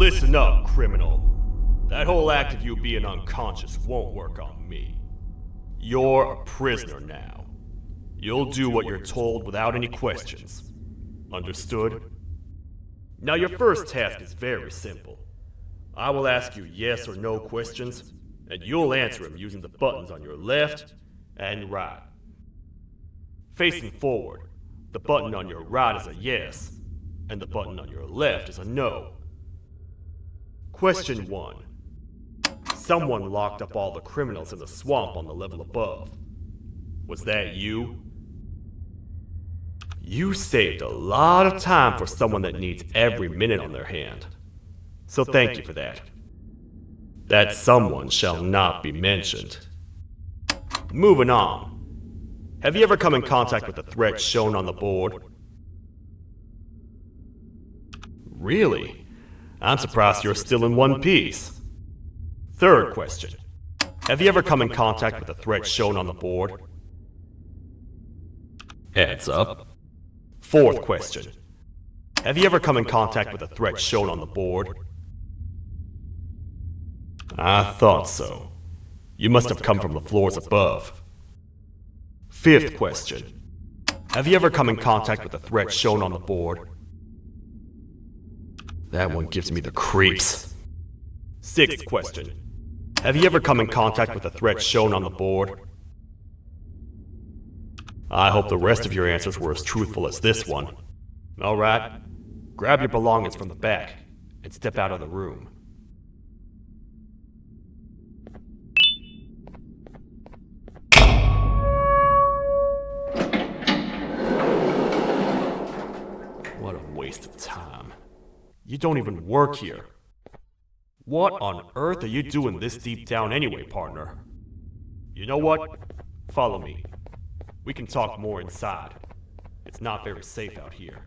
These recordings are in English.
Listen up, criminal. That whole act of you being unconscious won't work on me. You're a prisoner now. You'll do what you're told without any questions. Understood? Now your first task is very simple. I will ask you yes or no questions, and you'll answer them using the buttons on your left and right. Facing forward, the button on your right is a yes, and the button on your left is a no. Question 1. Someone locked up all the criminals in the swamp on the level above. Was that you? You saved a lot of time for someone that needs every minute on their hand. So thank you for that. That someone shall not be mentioned. Moving on. Have you ever come in contact with the threat shown on the board? Really? I'm surprised you're still in one piece. Third question. Have you ever come in contact with the threat shown on the board? Heads up. Fourth question. Have you ever come in contact with the threat shown on the board? I thought so. You must have come from the floors above. Fifth question. Have you ever come in contact with the threat shown on the board? That one gives me the creeps. Sixth question. Have you ever come in contact with the threat shown on the board? I hope the rest of your answers were as truthful as this one. Alright, grab your belongings from the back and step out of the room. What a waste of time. You don't even work here. What on earth are you doing this deep down anyway, partner? You know what? Follow me. We can talk more inside. It's not very safe out here.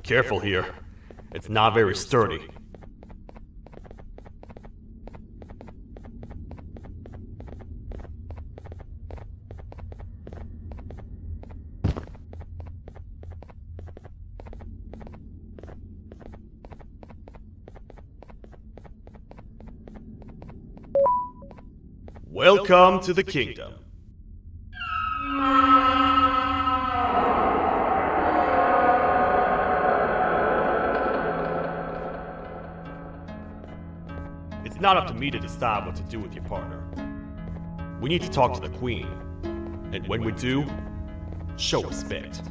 Careful here. It's not very sturdy. Welcome to the kingdom. It's not up to me to decide what to do with your partner. We need to talk to the queen, and when we do, show respect.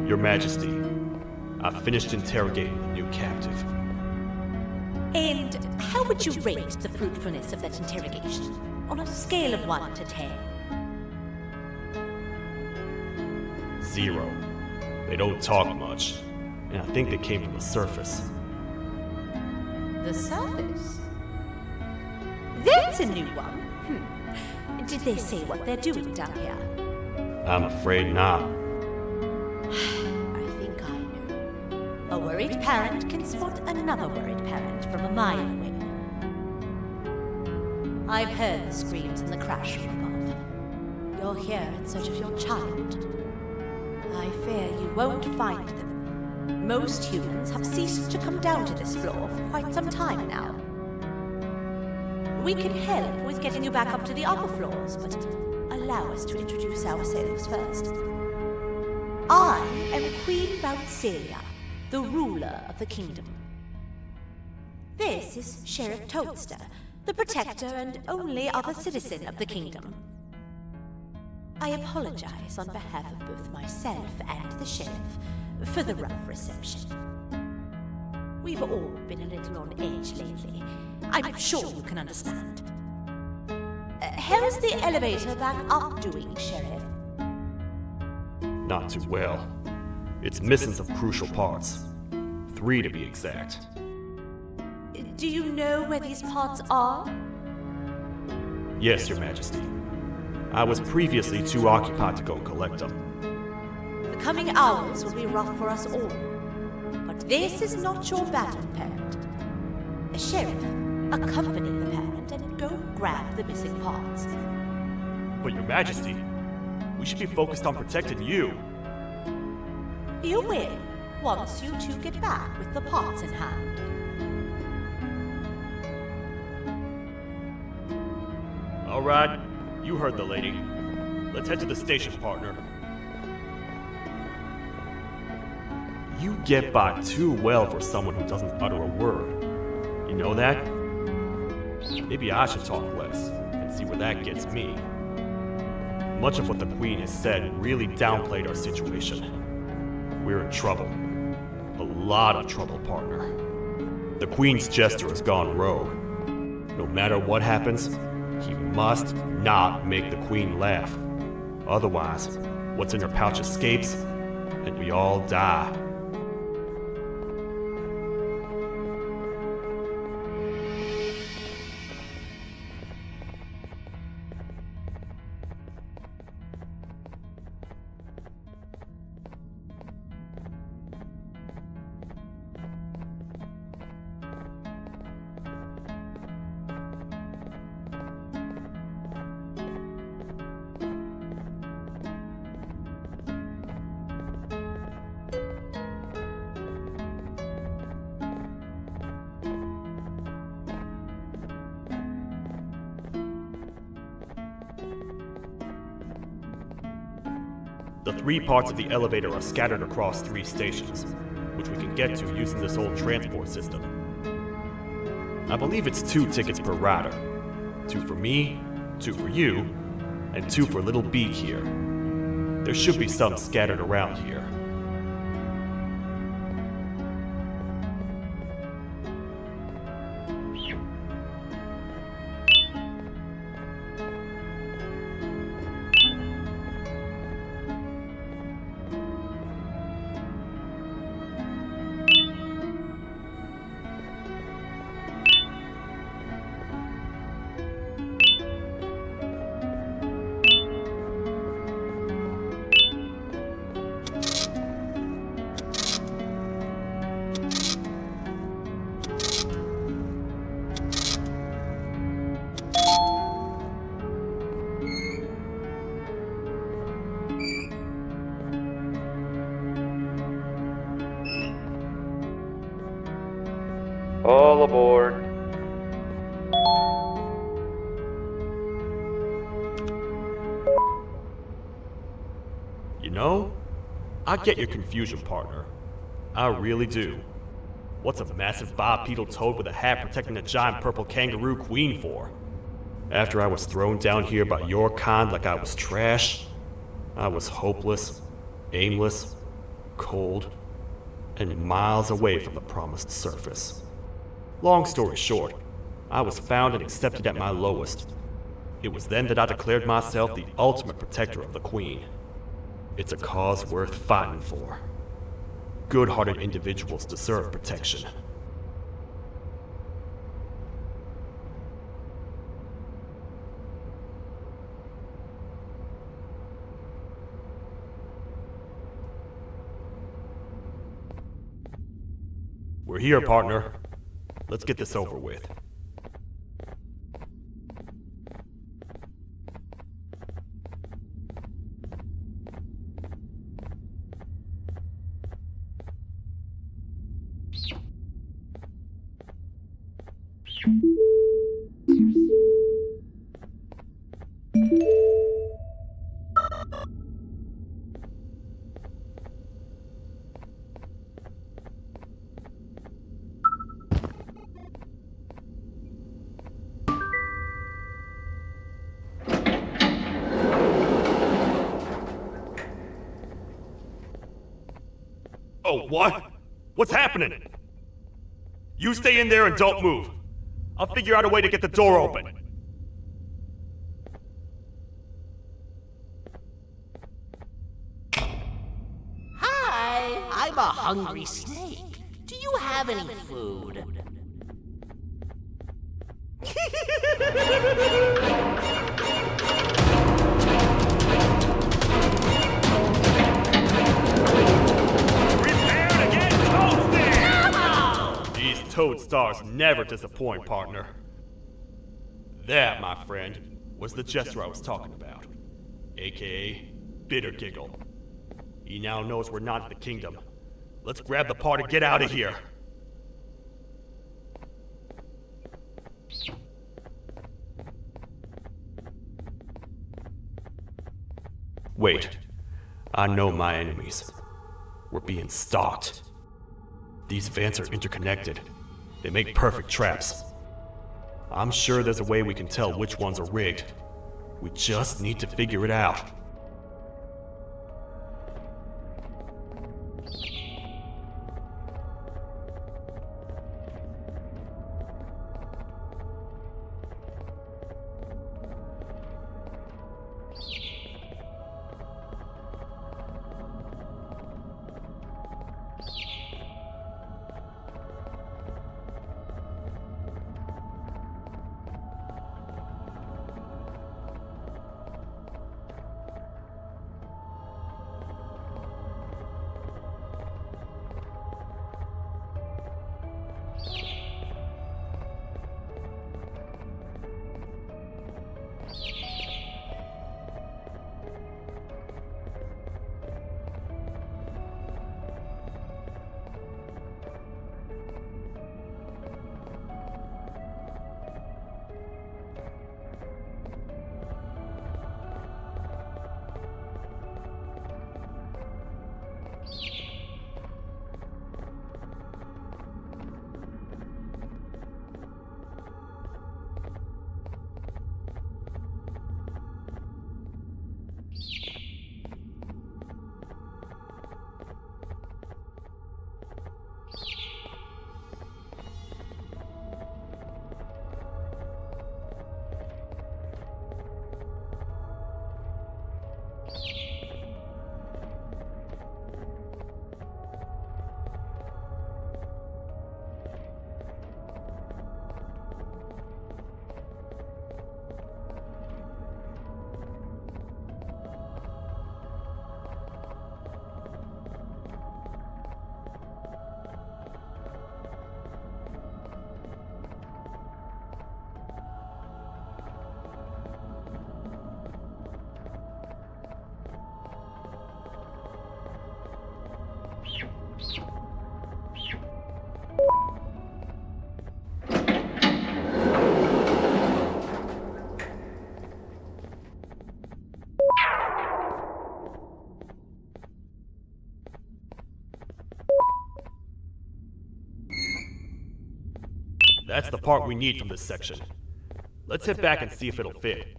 Your Majesty, I've finished interrogating the new captive. And how would you rate the fruitfulness of that interrogation, on a scale of 1 to 10? 0. They don't talk much, and I think they came from the surface. The surface? That's a new one. Did they say what they're doing down here? I'm afraid not. I think I know. A worried parent can spot another worried parent from a mile away. I've heard the screams in the crash from above. You're here in search of your child. I fear you won't find them. Most humans have ceased to come down to this floor for quite some time now. We can help with getting you back up to the upper floors, but allow us to introduce ourselves first. I am Queen Celia, the ruler of the kingdom. This is Sheriff Toadster, the protector and only other citizen of the kingdom. I apologize on behalf of both myself and the sheriff for the rough reception. We've all been a little on edge lately. I'm sure you can understand. How's the elevator back up doing, Sheriff? Not too well. It's missing some crucial parts. 3 to be exact. Do you know where these parts are? Yes, Your Majesty. I was previously too occupied to go and collect them. The coming hours will be rough for us all. But this is not your battle, parent. Sheriff, accompany the parent and go grab the missing parts. But Your Majesty, we should be focused on protecting you. You will, once you two get back with the parts in hand. All right, you heard the lady. Let's head to the station, partner. You get by too well for someone who doesn't utter a word. You know that? Maybe I should talk less and see where that gets me. Much of what the Queen has said really downplayed our situation. We're in trouble. A lot of trouble, partner. The Queen's jester has gone rogue. No matter what happens, he must not make the Queen laugh. Otherwise, what's in her pouch escapes, and we all die. The 3 parts of the elevator are scattered across 3 stations, which we can get to using this old transport system. I believe it's 2 tickets per rider. 2 for me, 2 for you, and 2 for Little Beak here. There should be some scattered around here. All aboard. You know, I get your confusion, partner. I really do. What's a massive bipedal toad with a hat protecting a giant purple kangaroo queen for? After I was thrown down here by your kind like I was trash, I was hopeless, aimless, cold, and miles away from the promised surface. Long story short, I was found and accepted at my lowest. It was then that I declared myself the ultimate protector of the Queen. It's a cause worth fighting for. Good-hearted individuals deserve protection. We're here, partner. Let's get this over with. Oh, what? What's happening? You stay in there and don't move. I'll figure out a way to get the door open. Hi! hungry snake. Do you have any food? Prepare to get toasted! These toad stars never disappoint, partner. That, my friend, was the jester I was talking about, aka Bitter Giggle. He now knows we're not in the kingdom. Let's grab the part and get out of here. Wait, I know my enemies. We're being stalked. These vents are interconnected. They make perfect traps. I'm sure there's a way we can tell which ones are rigged. We just need to figure it out. That's the part we need from this section. Let's hit back and see if it'll fit.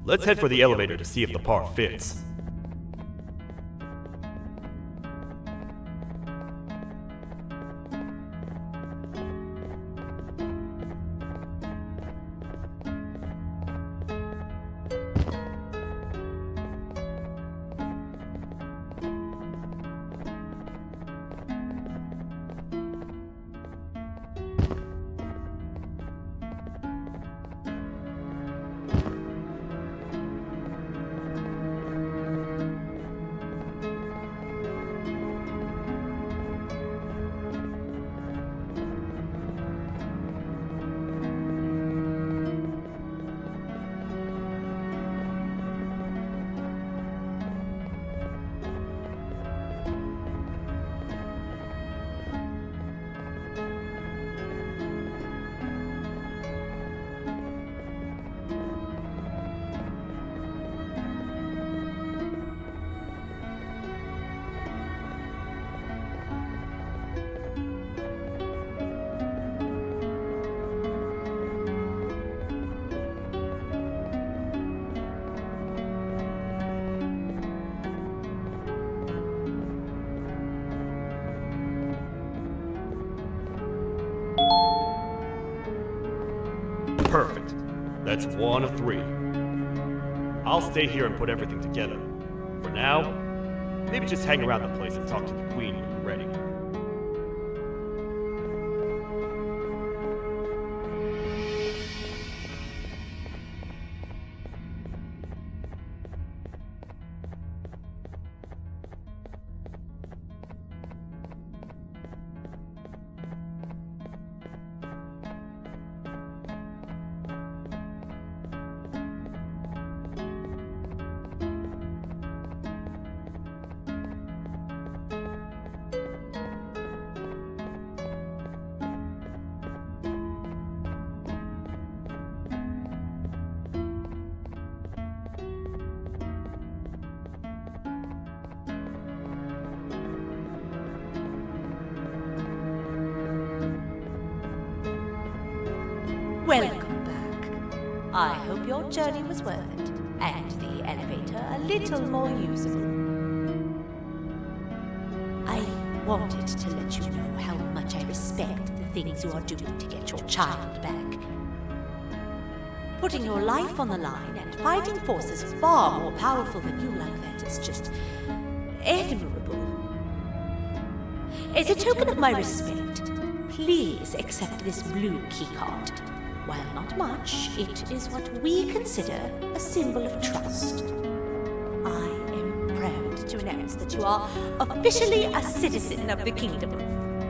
Let's head for the elevator to see if the part fits. Perfect. That's 1 of 3. I'll stay here and put everything together. For now, maybe just hang around the place and talk to the Queen when you're ready. Welcome back. I hope your journey was worth it, and the elevator a little more usable. I wanted to let you know how much I respect the things you are doing to get your child back. Putting your life on the line and fighting forces far more powerful than you like that is just admirable. As a token of my respect, please accept this blue keycard. While not much, it is what we consider a symbol of trust. I am proud to announce that you are officially a citizen of the kingdom.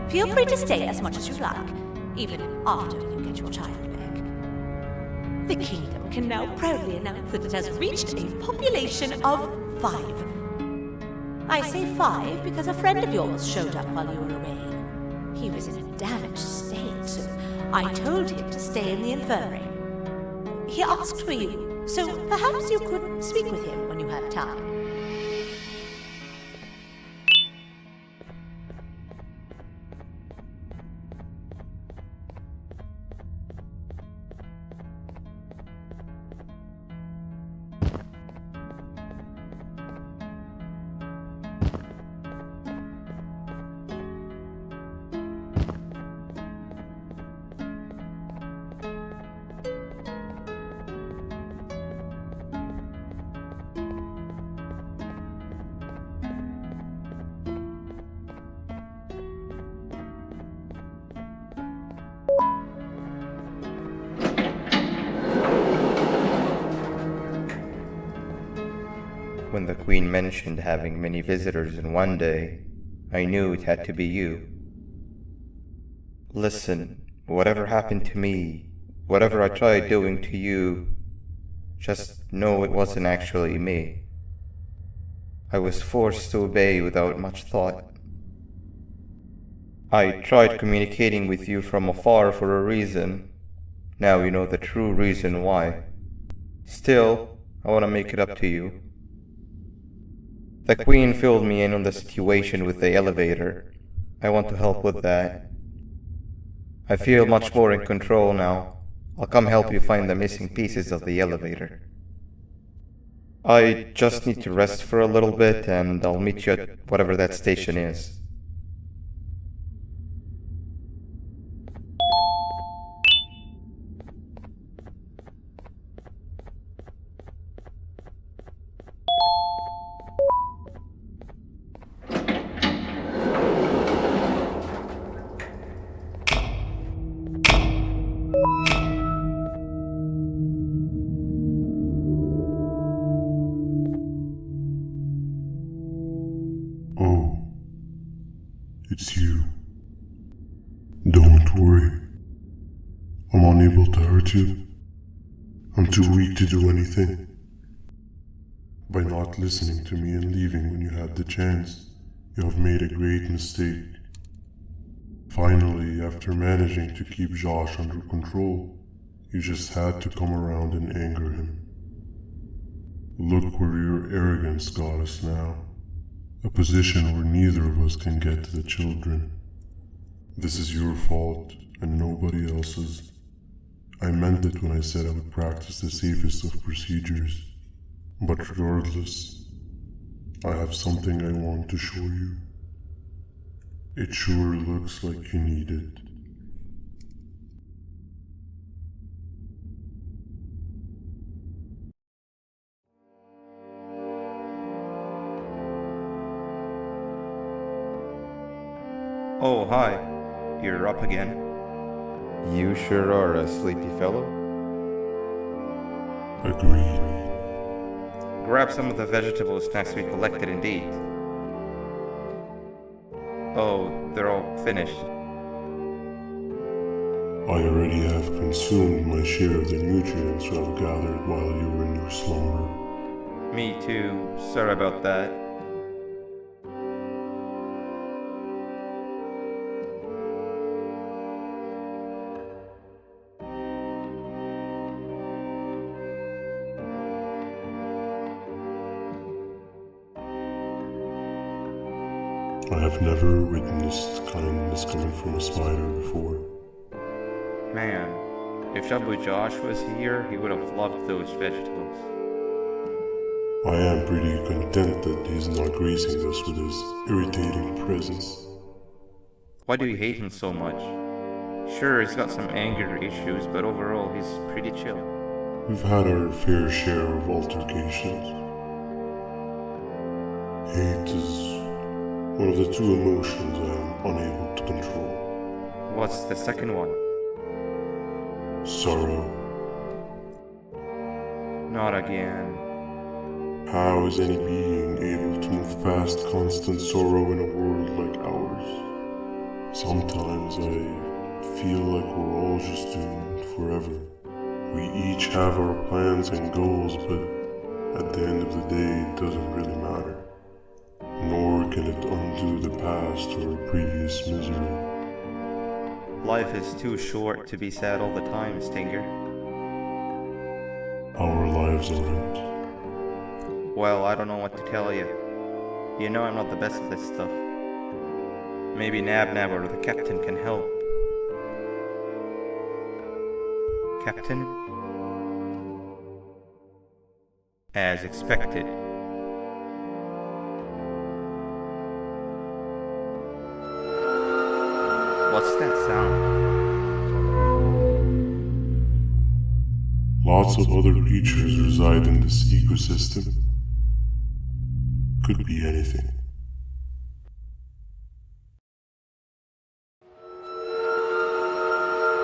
Feel free to stay as much as you like, even after you get your child back. The kingdom can now proudly announce that it has reached a population of 5. I say 5 because a friend of yours showed up while you were away. He was in a damaged state, so I told him to stay in the infirmary. He asked for you, so perhaps you could speak with him when you have time. When the Queen mentioned having many visitors in one day, I knew it had to be you. Listen, whatever happened to me, whatever I tried doing to you, just know it wasn't actually me. I was forced to obey without much thought. I tried communicating with you from afar for a reason. Now you know the true reason why. Still, I want to make it up to you. The Queen filled me in on the situation with the elevator. I want to help with that. I feel much more in control now. I'll come help you find the missing pieces of the elevator. I just need to rest for a little bit and I'll meet you at whatever that station is. Oh, it's you. Don't worry. I'm unable to hurt you. I'm too weak to do anything. By not listening to me and leaving when you had the chance, you have made a great mistake. Finally, after managing to keep Josh under control, you just had to come around and anger him. Look where your arrogance got us now. A position where neither of us can get to the children. This is your fault and nobody else's. I meant it when I said I would practice the safest of procedures. But regardless, I have something I want to show you. It sure looks like you need it. Oh, hi. You're up again. You sure are a sleepy fellow. Agreed. Grab some of the vegetable snacks we collected indeed. Oh, they're all finished. I already have consumed my share of the nutrients you have gathered while you were in your slumber. Me too. Sorry about that. I have never witnessed kindness coming from a spider before. Man, if Shabu Josh was here, he would have loved those vegetables. I am pretty content that he's not gracing us with his irritating presence. Why do you hate him so much? Sure, he's got some anger issues, but overall he's pretty chill. We've had our fair share of altercations. Hate is one of the two emotions I am unable to control. What's the second one? Sorrow. Not again. How is any being able to move past constant sorrow in a world like ours? Sometimes I feel like we're all just doomed forever. We each have our plans and goals, but at the end of the day, it doesn't really matter. Nor can it undo the past or previous misery. Life is too short to be sad all the time, Stinger. Our lives aren't. Well, I don't know what to tell you. You know I'm not the best at this stuff. Maybe Nab or the captain can help. Captain? As expected. What's that sound? Lots of other creatures reside in this ecosystem. Could be anything.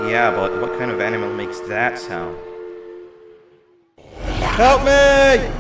Yeah, but what kind of animal makes that sound? Help me!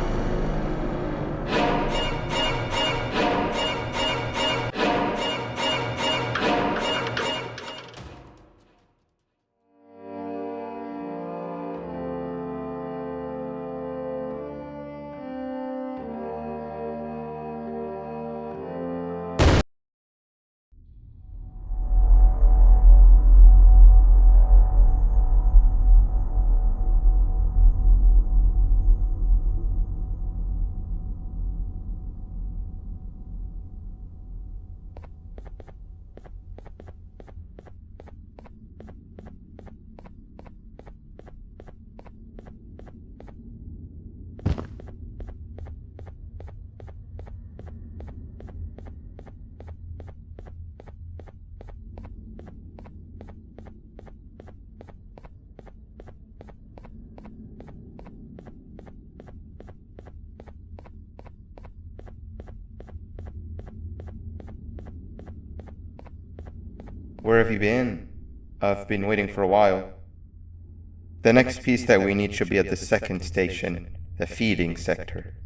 Where have you been? I've been waiting for a while. The next piece that we need should be at the second station, the feeding sector.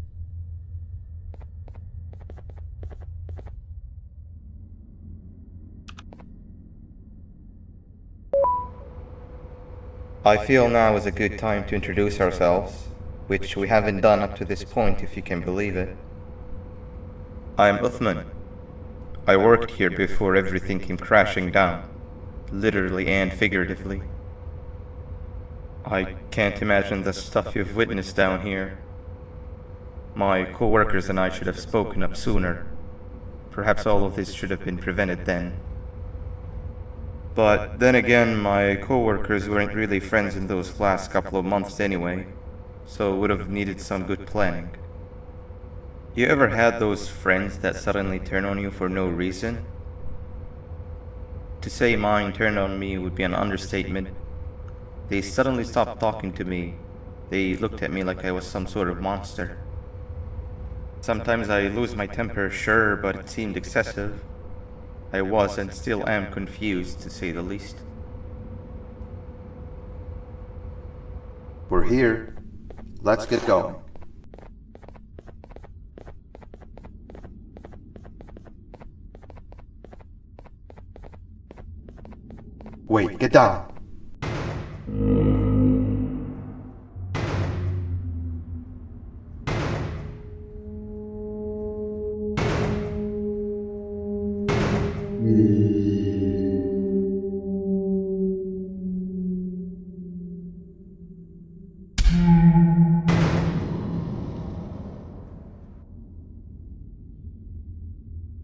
I feel now is a good time to introduce ourselves, which we haven't done up to this point, if you can believe it. I'm Uthman. I worked here before everything came crashing down, literally and figuratively. I can't imagine the stuff you've witnessed down here. My co-workers and I should have spoken up sooner. Perhaps all of this should have been prevented then. But then again, my co-workers weren't really friends in those last couple of months anyway, so would have needed some good planning. You ever had those friends that suddenly turn on you for no reason? To say mine turned on me would be an understatement. They suddenly stopped talking to me. They looked at me like I was some sort of monster. Sometimes I lose my temper, sure, but it seemed excessive. I was and still am confused, to say the least. We're here. Let's get going. Wait, get down.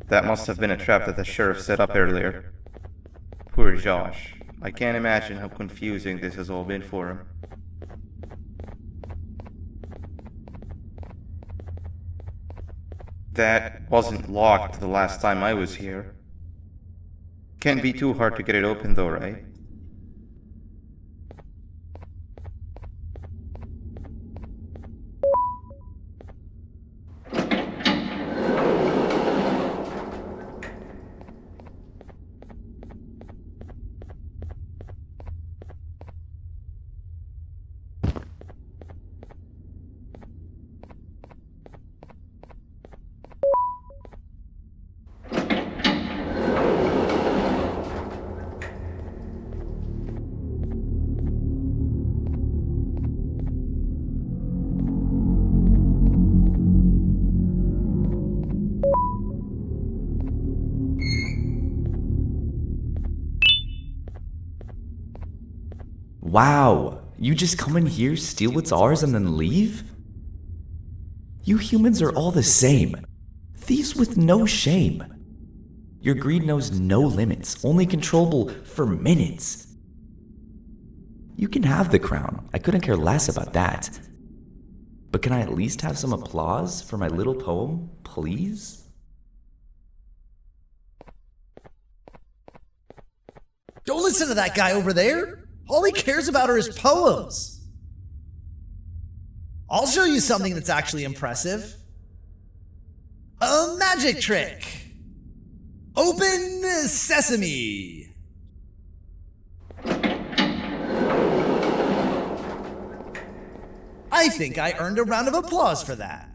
That must have been a trap that the sheriff set up earlier. Poor Josh. I can't imagine how confusing this has all been for him. That wasn't locked the last time I was here. Can't be too hard to get it open though, right? Wow, you just come in here, steal what's ours, and then leave? You humans are all the same. Thieves with no shame. Your greed knows no limits, only controllable for minutes. You can have the crown, I couldn't care less about that. But can I at least have some applause for my little poem, please? Don't listen to that guy over there! All he cares about are his poems. I'll show you something that's actually impressive. A magic trick. Open sesame. I think I earned a round of applause for that.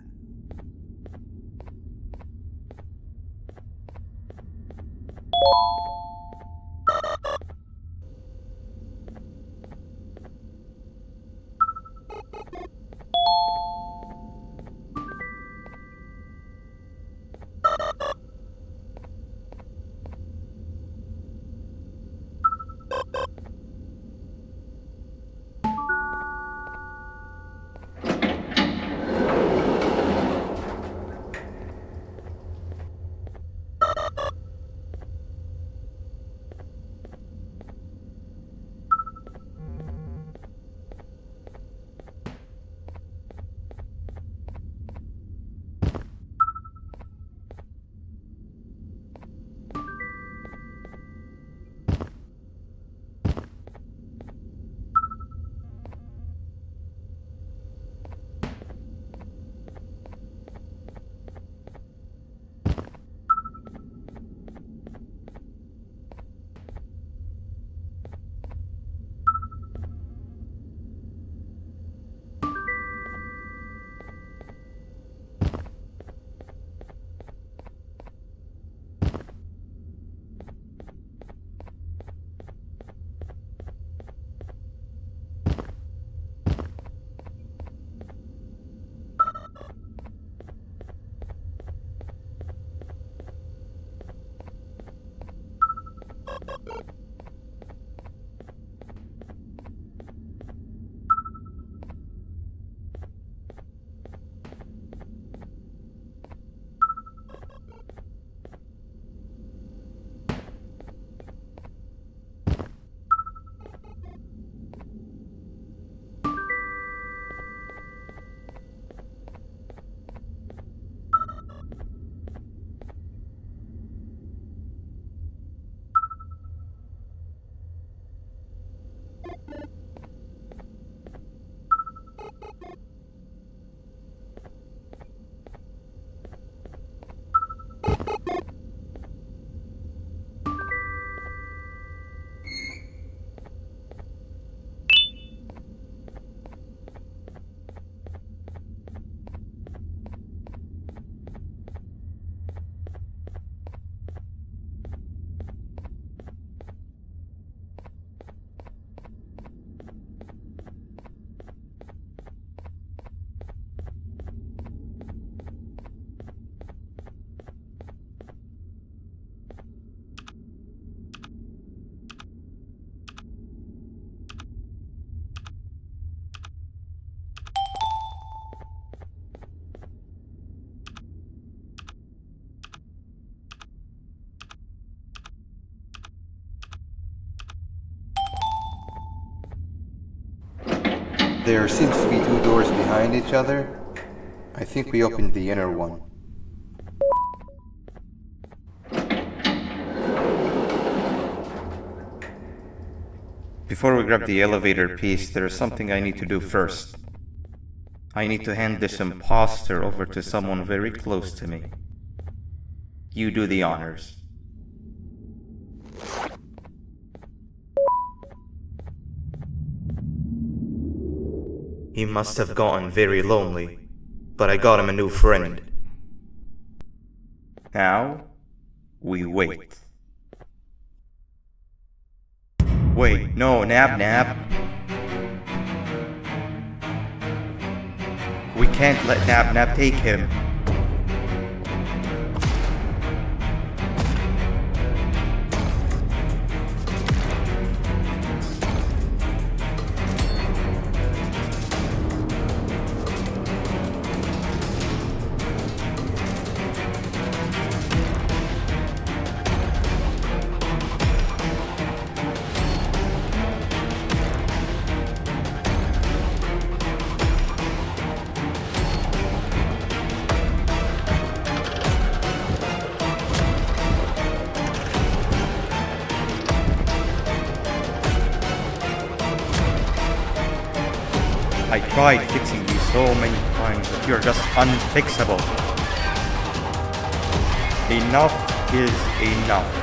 There seems to be two doors behind each other. I think we opened the inner one. Before we grab the elevator piece, there is something I need to do first. I need to hand this imposter over to someone very close to me. You do the honors. He must have gotten very lonely, but I got him a new friend. Now, we wait. Wait, no, Nab. We can't let Nab take him. I tried fixing you so many times, but you're just unfixable. Enough is enough.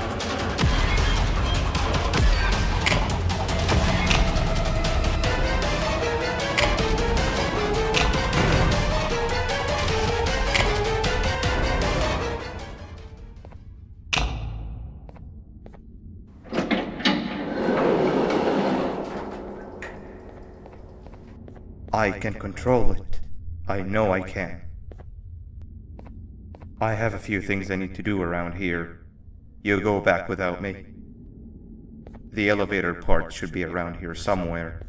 I can control it. I know I can. I have a few things I need to do around here. You go back without me. The elevator part should be around here somewhere.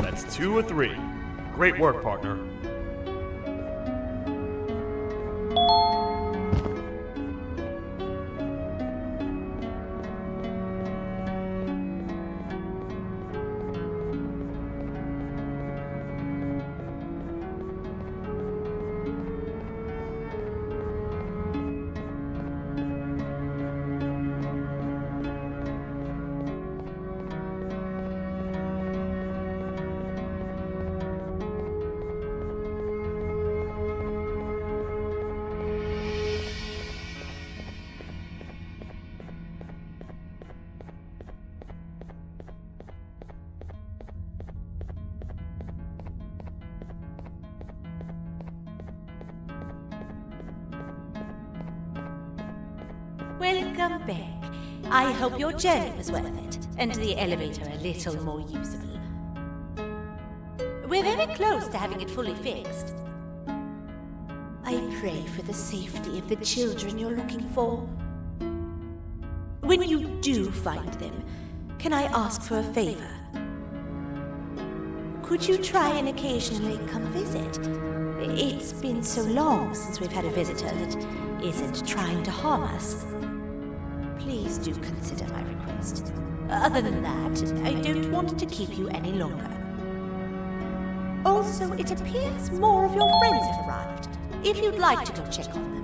That's 2 of 3. Great work, partner. Welcome back. I hope your journey was worth it, and the elevator a little more usable. We're very close to having it fully fixed. I pray for the safety of the children you're looking for. When you do find them, can I ask for a favor? Could you try and occasionally come visit? It's been so long since we've had a visitor that isn't trying to harm us. Please do consider my request. Other than that, I don't want to keep you any longer. Also, it appears more of your friends have arrived, if you'd like to go check on them.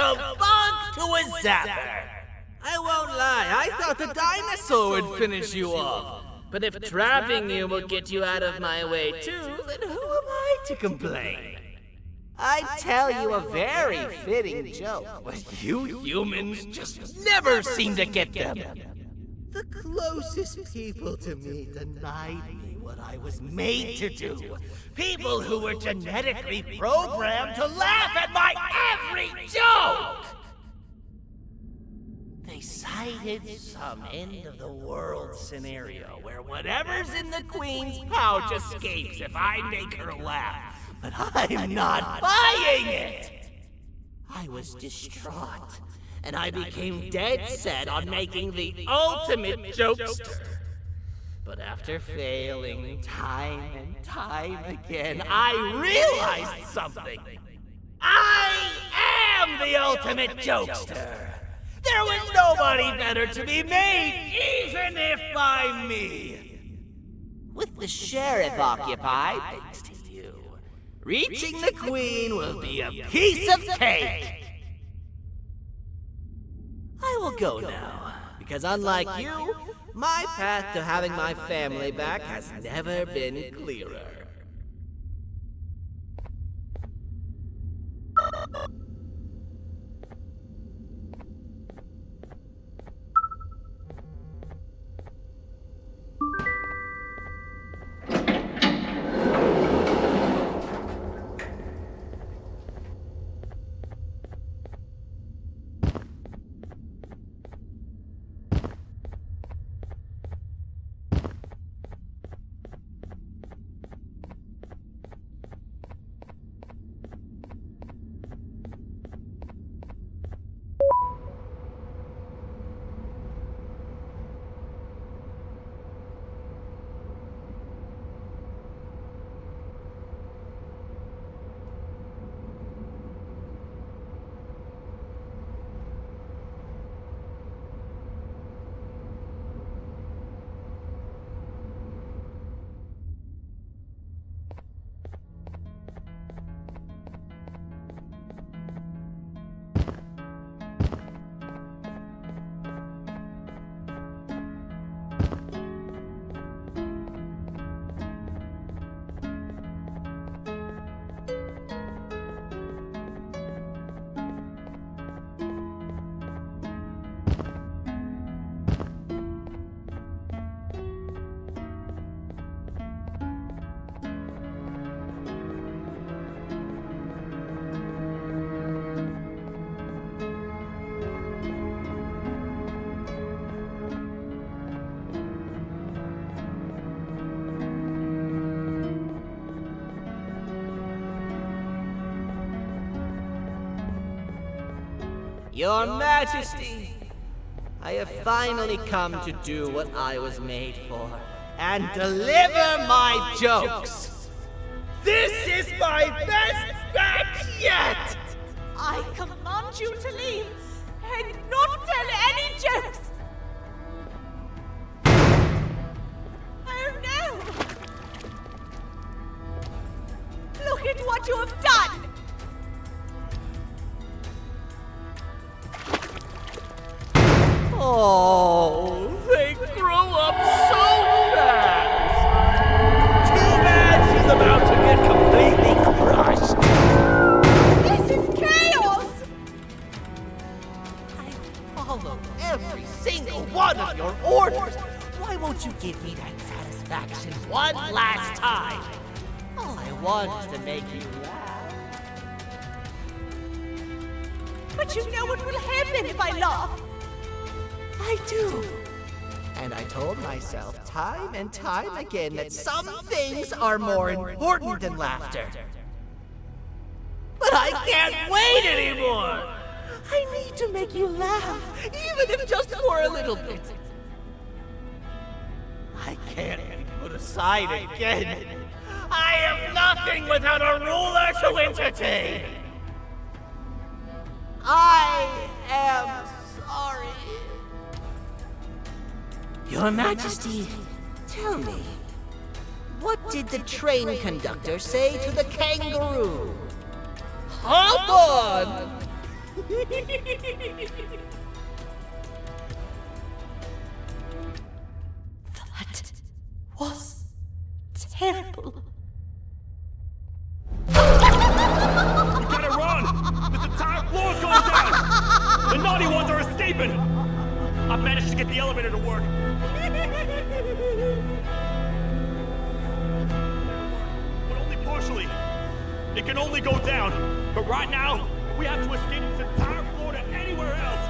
come on to a zapper. I won't lie, I thought the dinosaur would finish you off. But if trapping you will get you out of my way too, then who am I to complain? I tell you a very fitting joke, but you humans just never seem to get them. The closest people to me denied me what I was made to do. People who were genetically programmed to laugh at my every joke! They cited some end-of-the-world scenario where whatever's in the Queen's pouch escapes if I make her laugh. But I'm not buying it! I was distraught, and I became dead set on making the ultimate jokester. But after failing time and time again, I realized something. I am the ultimate jokester! There was nobody better to be made, even if by me! With the sheriff occupied, thanks to you, reaching the Queen will be a piece of cake! I will go now, because unlike you, my path to having my family back has never been clearer. Your Majesty, I have finally come to do what I was made for, and deliver my jokes! This is my best batch yet! I command you to leave and not tell any jokes! Oh no! Look at what you have done! Oh, they grow up so fast! Too bad she's about to get completely crushed! This is chaos! I follow every single one of your orders! Why won't you give me that satisfaction one last time? All I want is to make you laugh. But you know what will happen if I laugh! I do. And I told myself time and time again that some things are more important than laughter. But I can't wait anymore! I need to make you laugh, even if just for a little bit. I can't be put aside again. I am nothing without a ruler to entertain. I am sorry. Your Majesty, tell me, what did the train conductor say to the kangaroo? Hold on! That was terrible. We gotta run! This entire floor's going down! The naughty ones are escaping! I've managed to get the elevator to work. But only partially. It can only go down. But right now, we have to escape this entire floor to anywhere else.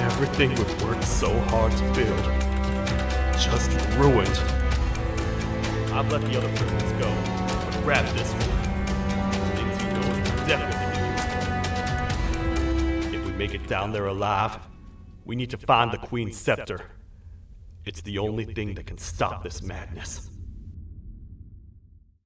Everything we've worked so hard to build, just ruined. I've let the other prisoners go, but grab this one. Things you know will definitely be useful. If we make it down there alive, we need to find the Queen's scepter. It's the only thing that can stop this madness.